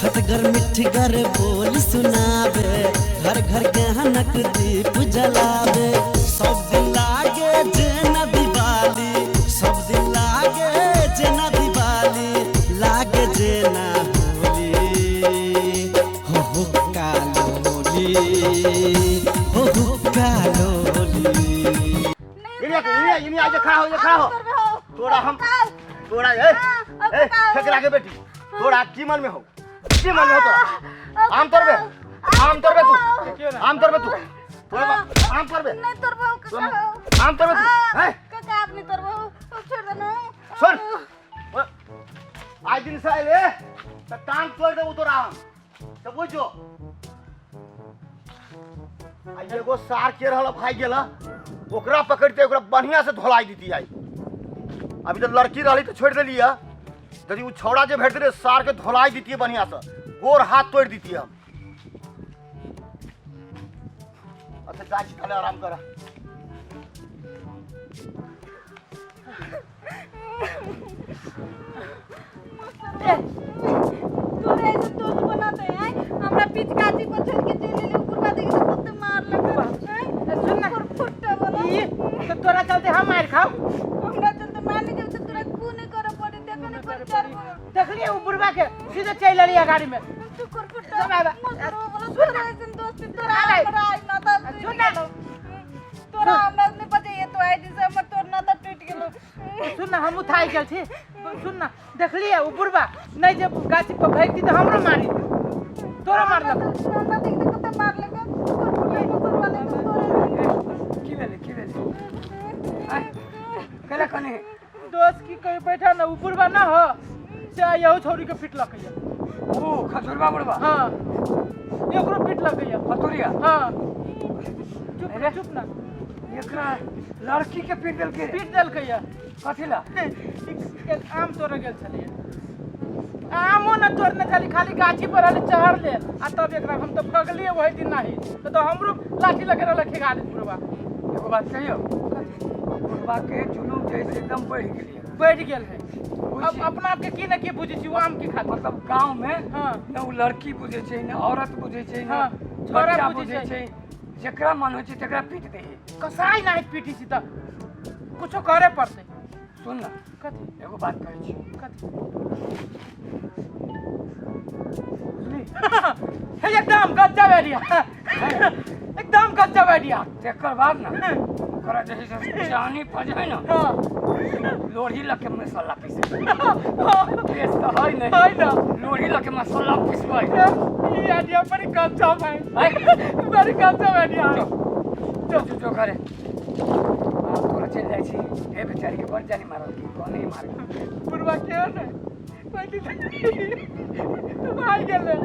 खटगर मिठगर बोल सुनावे, घर घर गहनक दीप जलावे। सब दिन लागे जेना दिवाली, सब दिन लागे जेना दिवाली, लागे जेना होली। हो कालोली, हो कालोली। इन्हीं आजे खड़ा हो तोड़ा हम तोड़ा ए ठेकरा के बेटी तोड़ा की मन में हो तोड़ा आम तोड़ बे तू आम तोड़ बे तोड़ा आम तोड़ बे नहीं तोड़ बहु आम तोड़ बे तू हैं काका आप नहीं तोड़ बहु छोड़ दे ना सुन आज दिन से आइले त टांग तोड़ दे तोड़ा आम तो बुझो आज एगो सार के रहल भाई गेला ओकरा पकड़ते ओकरा बढ़िया से धोलाई दीती आई। अभी तो लड़की रही तो छोड़ दिली यदि वो छौड़ा जो भेटते रहे सार के धोलाई दीती बढ़िया से गोर हाथ तोड़ दीती हम। अच्छा जाके खाले आराम करा। तोरे ऐसे दोस्त बनाते हैं हमरा पिचकाची पर छोड़ के चले ले ऊपर बात के कुत्ते मार लगा सुन ना फुट्टा वाला ये तो तोरा चलते हम मार खाओ हमरा चलते मारने के तो तोरा को नहीं करे पड़े देखो नहीं पर चार देख लिए वो बुढ़वा के सीधे चल लिया गाड़ी में तू कर फुट्टा बोला सुन ऐसे दोस्त तोरा हमरा आई ना था सुन ना तोरा हमरा नहीं पता ये तो आई दिस हमर तोर ना था टूट गेलो सुन ना हम उठाई गेल थी सुन ना देख लिए वो बुढ़वा नहीं जब गाछी पर फेंक दी तो हमरो मारी तोरा मार लगा ना देख दे कुत्ते मार लगा मोटर वाले तो तोरे की भेले आय कला कने दोस्त की कहीं बैठा ना बुढ़वा ना हो से यहो छोरी के फिट लग गया ओ खजूरबा बुढ़वा हां एकरो फिट लग गया फतुरिया हां चुप ना एकरा लड़की के पीट देल कहिया कथिला एक आम तोड़ गेल छलिए आमो न तोड़ने खाली खाली गाछी पर आले चढ़ ले आ तब एकरा हम तो भगलिए वही दिन नाही तो हमरो लाठी लगे रखे गाड़ी बुढ़वा एगो बात कहियो बुढ़वा के जुलूम जैसे एकदम बढ़ गेल है अब अपना आप के की न की बुझी छी वो आम की खातिर मतलब गांव में हां न वो लड़की बुझे छै न औरत बुझे छै न हां छोरा बुझे छै जेकरा मन होय छै तकरा पीट दे कसाई नाही पीटी छी त कुछो करे पड़ते सुन ना कथि एगो बात कहै छी कथि हे एकदम गज्जा बैठिया एकदम गज्जा बैठिया तेकर बाद ना ओकरा जही से जानी पजे ना लोढ़ी लके मसाला पीसे केस तो है नहीं ना लोढ़ी लके मसाला पीसबै ये आइडिया बड़ी गज्जा भाई बड़ी गज्जा बैठिया जो करे तोरा चल जाइ छी ए बेचारी के बड़ जानी मारल की कोने मार बुढ़वा के न कोई तो भाई गेले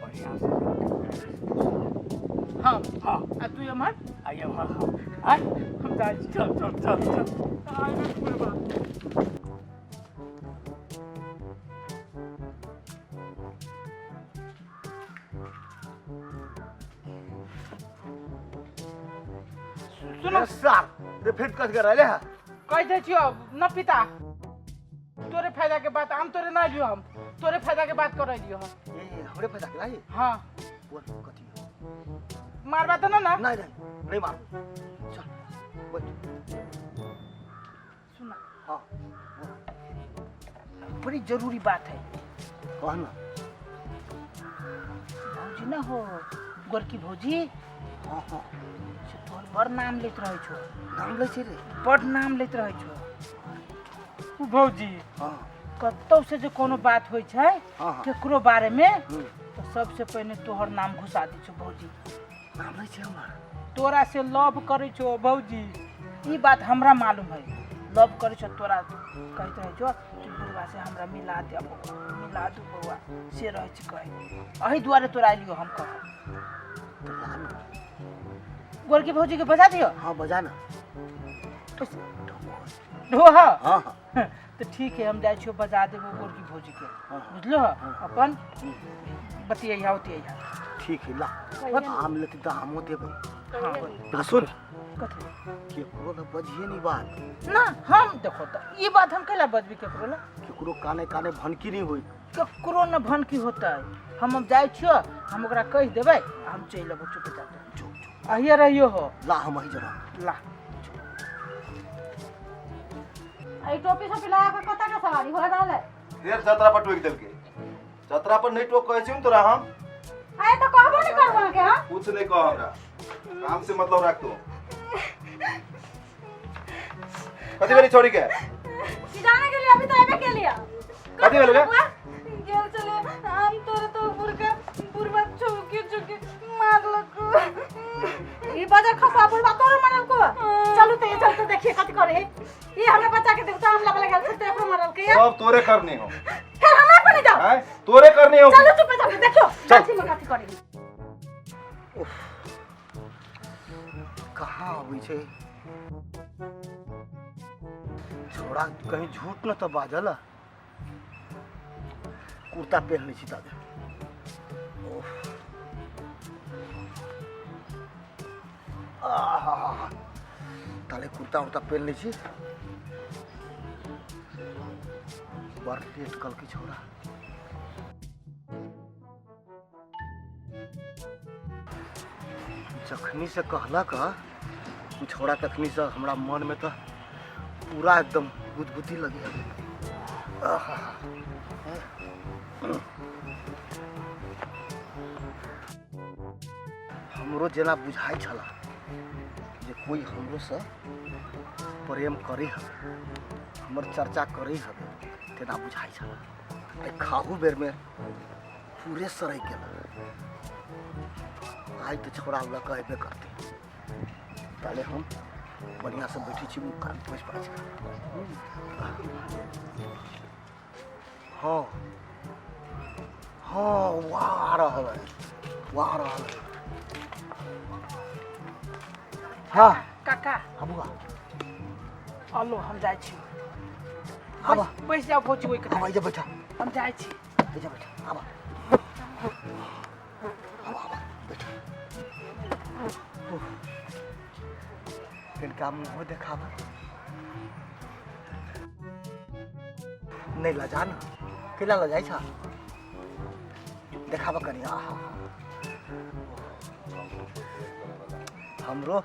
बढ़िया से हां हां आ तू हमर आइए हां हां हम जाई छी चल आई रे बुढ़वा सुनो सार रे फिर कस कर रहले है कह दे छियो न पिता तोरे फायदा के बात हम तोरे ना लियो हम तोरे फायदा के बात कर लियो ये हमरे फायदा के लाई हां बोल कथि मारबा तो ना नहीं नहीं मार चल बैठ सुना हां बड़ी जरूरी बात है कहना भौजी ना हो गोरकी भौजी हां हां से तोर बड़ नाम लेत रहै छो नाम ले छी रे बड़ नाम लेत रहै छो भौजी हां कतौ से जो कोनो बात होय छै हां केकरो बारे में तो सबसे पहले तोहर नाम घुसा दी छो भौजी नाम ले छी हमर तोरा से लव करे छो भौजी ई बात हमरा मालूम है लव करे छो तोरा कहत रहे छो कि बुढ़वा से हमरा मिला दे मिला दू बउआ से रहे छी कहे अही दुआरे तोरा लियो हम कह गोरकी भौजी के बजा दियो हां बजा ना ढोहा हां हां तो ठीक है हम जाय छियो बजा देबो गोरकी भौजी के बुझलो अपन बतिया होती है ठीक है ला आम लेते तो आमो देबो हाँ तो सुन कथी केकरो न बजिए नहीं बात ना हम देखो तो ये बात हम कैला बजबी केकरो ना केकरो काने काने भनकी नहीं होई केकरो न भनकी होता है हम जाए छियो हम ओकरा कह देबै हम चल अबो चुपचाप आइए रहियो हो ला हम ही जरा ला आई टोपी सब लगा के कता का सवारी हो रहल है फिर जतरा पर टोक देलके जतरा पर नहीं टोक कहै छी तोरा हम आए तो कहबो नहीं करबो के हां कुछ नहीं कह हमरा काम से मतलब रख तू कथी बेरी छोड़ी के जाने के लिए अभी तो आवे के लिए कथी भेल गे गेल चले हम तोरे तो बुरबा चुके मारलक ई बाजार खसा बुरबा तोरे मारल को चलू ते चलते देखिए कथी करे ये हमरा बच्चा के देखता हम लग लगा फिर ते मारल के सब तोरे करनी हो फिर हमरा को नहीं जाओ हैं तोरे करनी हो चलो चुप जाके देखो कथी में कथी करे कहाँ आबै छै छोड़ा कहीं झूठ न तो बाजल कुर्ता पहन लै छी ताजे ताले कुर्ता उर्ता पहन लै छी बड़ लेट कल के छोड़ा जखनी से कहलक छोड़ा तखनी से हमरा मन में तो पूरा एकदम बुदबुदी लगी हमरो जेना बुझाई छला जे कोई हमरो से प्रेम करी हमर चर्चा करी तेना बुझाई छला खाहू बेर में पूरे सराय गेल आई तो छोड़ा लग अबे करते पहले हम बढ़िया से बैठी छी मुख कान पोछ पाछ हाँ हाँ वाह रहल है हाँ काका अबुआ अल्लो हम जाए छी आबा बैस जाओ पहुंची ओइ आबा इधर बैठा हम जाए छी इधर बैठा आबा आबा बैठा तिनका मुँह देखाबा नहीं लजा ना केला लजाई छा देखाबा कनी आहा हमरो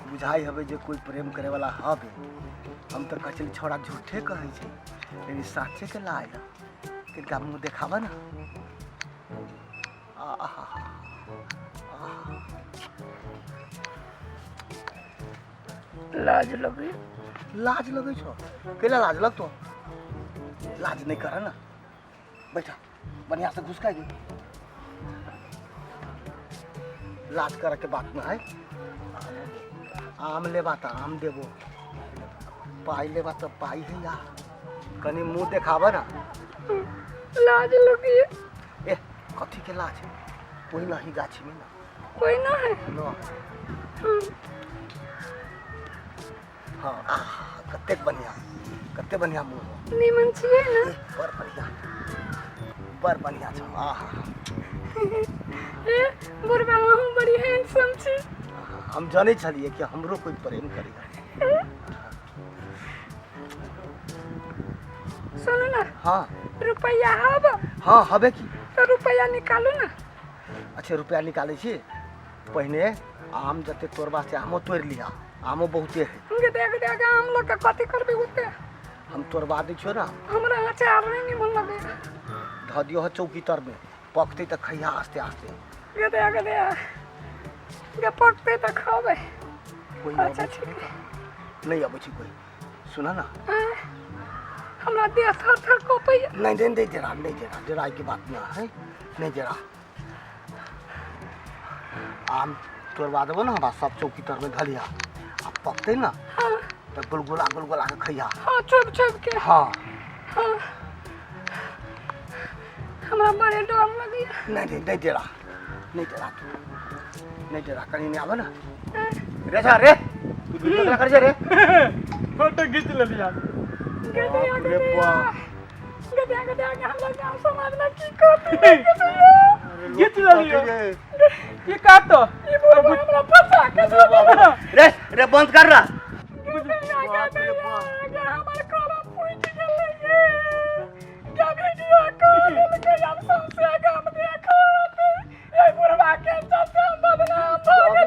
बुझाई हवे जे कोई प्रेम करे वाला हवे हम तो कचली छोड़ा झूठे कहे छे लेकिन साचे के लायला तिनका मुँह देखाबा ना आहा लाज लगे छो केला लाज लग तो लाज नहीं कर ना बैठा बढ़िया से घुसका गई लाज कर के बात में है आम लेबा तो आम देबो पाई लेबा तो पाई है यार कनी मुंह देखाबा ना लाज लगी ए कथी के लाज कोई नहीं गाछी में ना कोई ना है ना हाँ कत्ते बढ़िया मुंह नीमन छिए ना बर बढ़िया छो आहा ए बुरबा हम बड़ी हैंडसम छी हम जाने छलिए कि हमरो कोई प्रेम करेगा सुनो ना हाँ रुपया हब हाँ हबे की तो रुपया निकालो ना अच्छे रुपया निकाले छी पहले आम जते तोड़बा से आमो तोड़ लिया आमो बहुते है हमके देख आम लोग का कथी करबे होते हम तोड़वा दै छियो ना हमरा अचार नहीं मन लगे ध दियो है चौकी तर में पकते तो खैया आस्ते आस्ते गे पकते तो खाबे कोई अच्छा अबै छै नहीं अबै छै कोई सुना ना हमरा देह थर थर कपै नहीं दे जरा की बात ना है नहीं जरा आम तोड़वा देबो ना हमरा सब चौकी तर में धलिया आ पकते ना तो गुलगुला के खैया हाँ चुप के हाँ हाँ हमरा बड़े डर लगी नहीं जरा नहीं जरा कहीं नहीं आवे ना रे जा रे तू वीडियो कर रे फोटो खींच लिया रे बुआ गदे हम लोग गाँव समाज में की करते खींच लिया ये का तो ये बुढ़वा हमरा फंसा के रे रे बंद कर रहा हमारे कोला पूछ गेले ये क्या वीडियो कॉल के हम सबसे काम देखो ये बुढ़वा के चलते हम बदनाम हो गए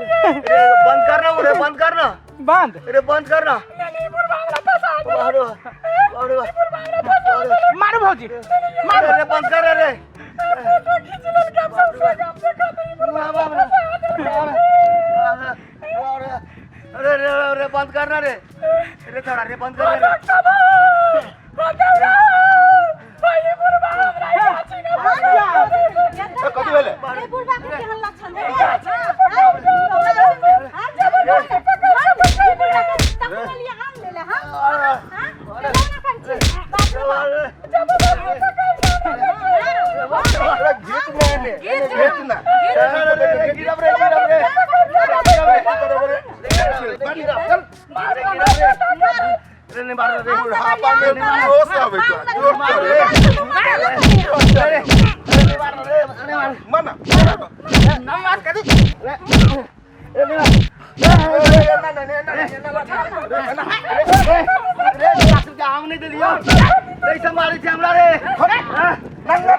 रे बंद करना रे बंद करना बंद रे बंद करना नहीं बुढ़वा हमरा फंसा के मारो मारो मारो भौजी मारो रे बंद कर रे फोटो खींच ले के हम सबसे काम देखो तो ये बुढ़वा अरे रे रे बंद करना रे रे थोड़ा रे बंद कर रे भाई बुढ़वा हमरा याची ना कथी भेलै ए बुढ़वा के केहन लक्षण है आम ले ले आम नहीं दिलियो कैसे मारे छे हमरा रे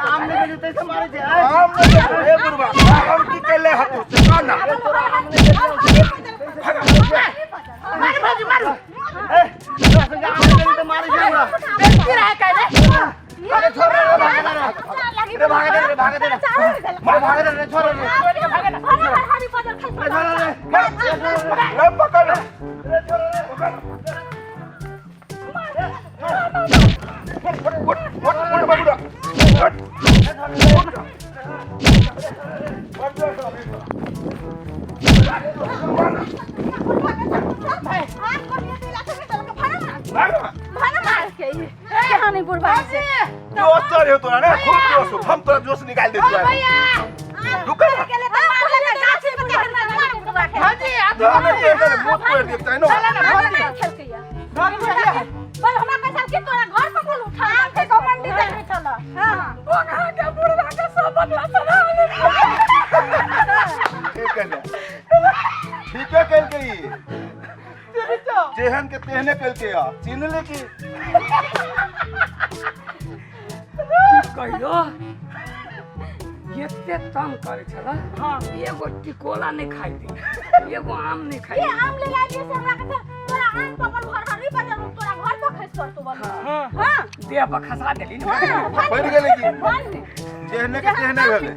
आम नहीं दिलियो कैसे मारे छे ए बुढ़वा हम की कैले हतु से काना मार भाजी मार ए आम नहीं दिलियो तो मारे छे हमरा बेटी रहे काहे अरे छोड़ रे भाग दे रे भाग दे भाग दे रे छोड़ रे हरी बदल रे पकड़ रे छोड़ रे नहीं बुढ़वा से जोश चढ़े तोरा ने खूब जोश हम तोरा जोश निकाल दे तोरा रुक हाजी तो हमें ये मुंह तोड़ दे चाहिए नो पर हमरा कैसा के तोरा घर पर बोल उठा के कमांडी दे चला हां वो कहां के बुढ़वा के सब बदला चला ठीक है ठीक है कल के जेहन के तेहने कल के आ चिन्ह ले की कहियो एते तंग करे छला एगो टिकोला नहीं खाई दी एगो आम नहीं खाई ये आम ले ला जे से हमरा के तोरा आम पकड़ घर हरी बदल तोरा घर पर खस कर तो बोल हां देह पर खसा देली ना बैठ गेले की जेहने के तेहने गेले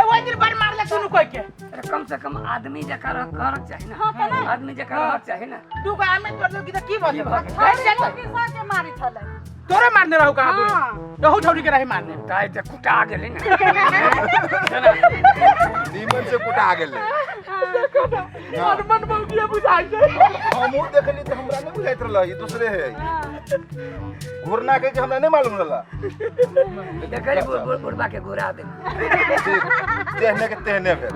ए ओइ दिन बार मारले सुनु कोई के अरे कम से कम आदमी जका रह चाहिए ना आदमी जका रह चाहिए ना तू का आमे तोर लोग की बोले के साथे मारी छले तोरे मारने रहू का तू रहू छौरी के रही मारने काहे ते कुटा गेली ना नीमन से कुटा गेले मन मन मौगिया बुझाई दे हमहू देखली त हमरा नहीं बुझाइत रहल ई दूसरे है घुरना के हमरा नहीं मालूम रहल देखली बुढ़वा के घुरा दे ठीक तेहने के तेहने भेल